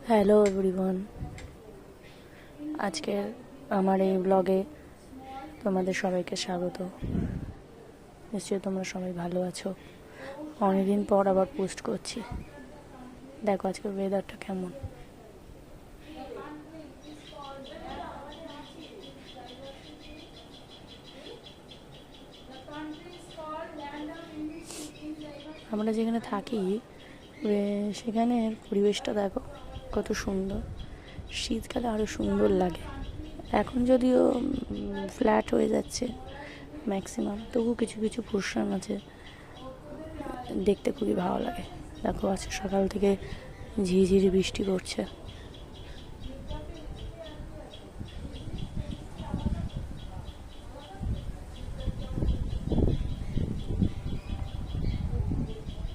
Hello everyone, আজকের আমার এই ব্লগে তোমাদের সবাইকে স্বাগত। নিশ্চয়ই তোমরা সবাই ভালো আছো। অনেকদিন পর আবার পোস্ট করছি। দেখো আজকের ওয়েদারটা কেমন। আমরা যেখানে থাকি সেখানের পরিবেশটা দেখো কত সুন্দর। শীতকালে আরও সুন্দর লাগে। এখন যদিও ফ্ল্যাট হয়ে যাচ্ছে ম্যাক্সিমাম, তবু কিছু কিছু পোর্শন আছে, দেখতে খুবই ভালো লাগে। দেখো আজকে সকাল থেকে ঝিরিঝিরি বৃষ্টি পড়ছে।